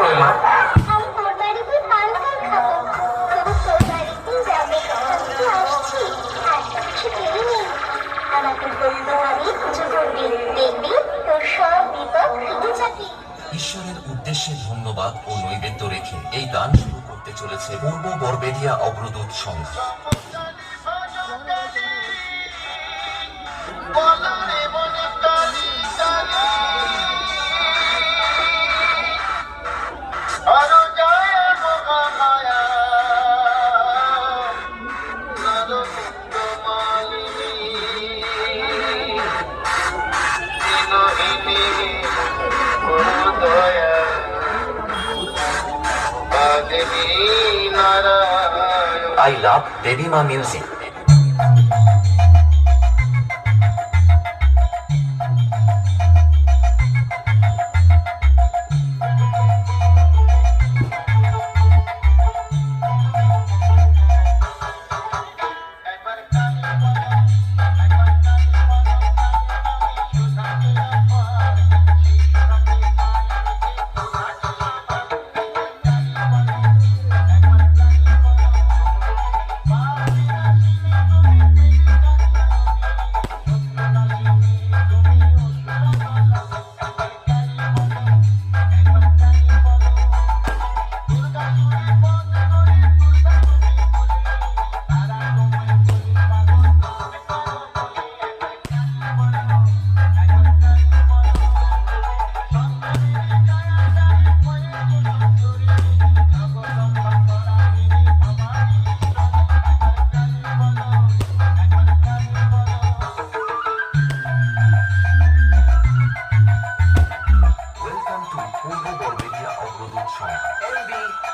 করো মা। আমি তোর বাড়িতে পান্তা খাবো, তবু তোর বাড়িতেই যাবে। তুই আসছি, আর কিছু দেরি নেই। আমাকে ভক্তভাবে পুজো করবি, দেখবি তোর সব বিপদ কেটে যাবে। ঈশ্বরের উদ্দেশ্যে ধন্যবাদ ও নৈবেদ্য রেখে এই গান শুরু করতে চলেছে পূর্ব বরবেদিয়া অগ্রদূত সংঘ। I love Devi Ma music. Welcome to Purbo Borbedia Ogrodut Song.